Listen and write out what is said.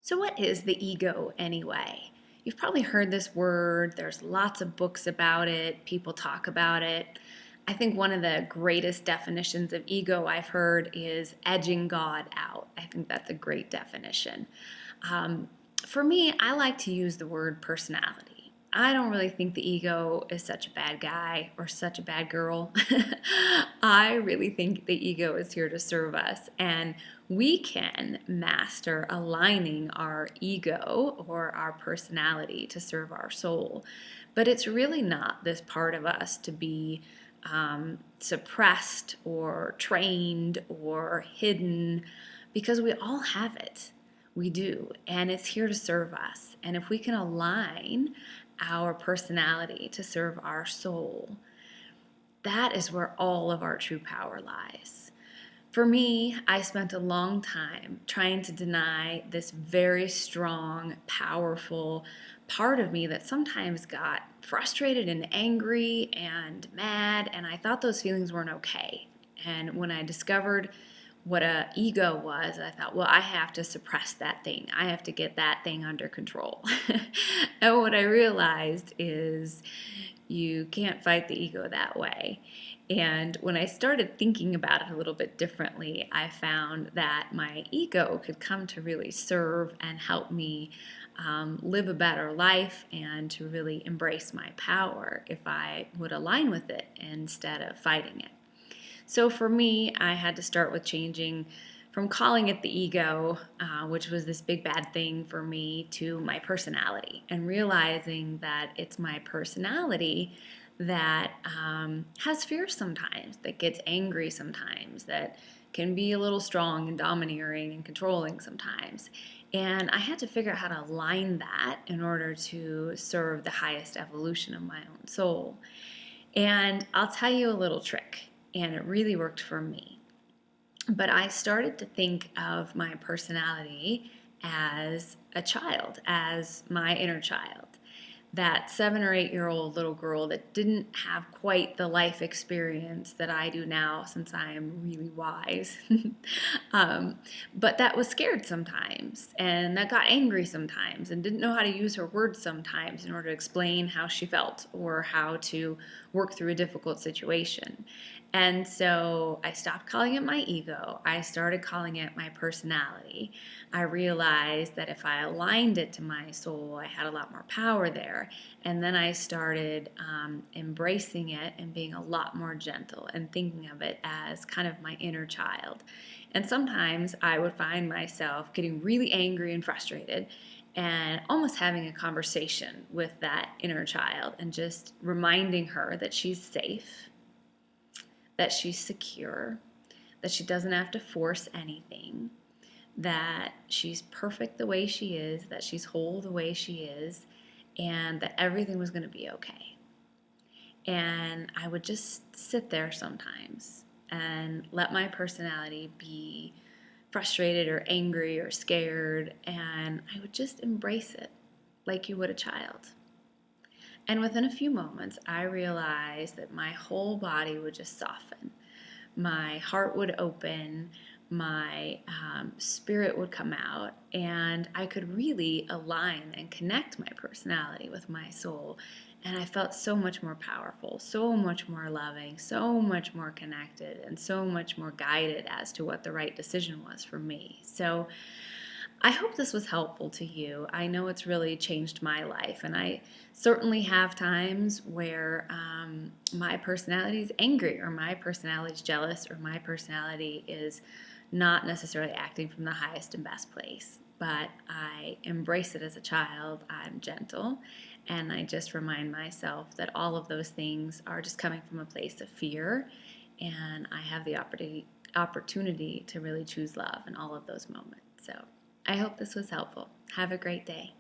So, what is the ego anyway? You've probably heard this word. There's lots of books about it. People talk about it. I think one of the greatest definitions of ego I've heard is edging God out. I think that's a great definition. Um, for me, I like to use the word personality. I don't really think the ego is such a bad guy or such a bad girl. I really think the ego is here to serve us, and we can master aligning our ego or our personality to serve our soul. But it's really not this part of us to be suppressed or trained or hidden, because we all have it. We do, and it's here to serve us. And if we can align our personality to serve our soul, that is where all of our true power lies. For me, I spent a long time trying to deny this very strong, powerful part of me that sometimes got frustrated and angry and mad, and I thought those feelings weren't okay. And when I discovered what a ego was, I thought, well, I have to suppress that thing. I have to get that thing under control. And what I realized is you can't fight the ego that way. And when I started thinking about it a little bit differently, I found that my ego could come to really serve and help me live a better life and to really embrace my power if I would align with it instead of fighting it. So for me, I had to start with changing from calling it the ego, which was this big bad thing for me, to my personality, and realizing that it's my personality that has fear sometimes, that gets angry sometimes, that can be a little strong and domineering and controlling sometimes. And I had to figure out how to align that in order to serve the highest evolution of my own soul. And I'll tell you a little trick, and it really worked for me. But I started to think of my personality as a child, as my inner child. That 7 or 8 year old little girl that didn't have quite the life experience that I do now, since I am really wise. um, but that was scared sometimes, and that got angry sometimes, and didn't know how to use her words sometimes in order to explain how she felt or how to work through a difficult situation. And so I stopped calling it my ego. I started calling it my personality. I realized that if I aligned it to my soul, I had a lot more power there. And then I started embracing it and being a lot more gentle and thinking of it as kind of my inner child. And sometimes I would find myself getting really angry and frustrated and almost having a conversation with that inner child and just reminding her that she's safe, that she's secure, that she doesn't have to force anything, that she's perfect the way she is, that she's whole the way she is, and that everything was going to be okay. And I would just sit there sometimes and let my personality be frustrated or angry or scared, and I would just embrace it like you would a child. And within a few moments, I realized that my whole body would just soften. My heart would open, my spirit would come out, and I could really align and connect my personality with my soul. And I felt so much more powerful, so much more loving, so much more connected, and so much more guided as to what the right decision was for me. So I hope this was helpful to you. I know it's really changed my life, and I certainly have times where my personality is angry, or my personality is jealous, or my personality is not necessarily acting from the highest and best place. But I embrace it as a child. I'm gentle, and I just remind myself that all of those things are just coming from a place of fear, and I have the opportunity to really choose love in all of those moments. So I hope this was helpful. Have a great day.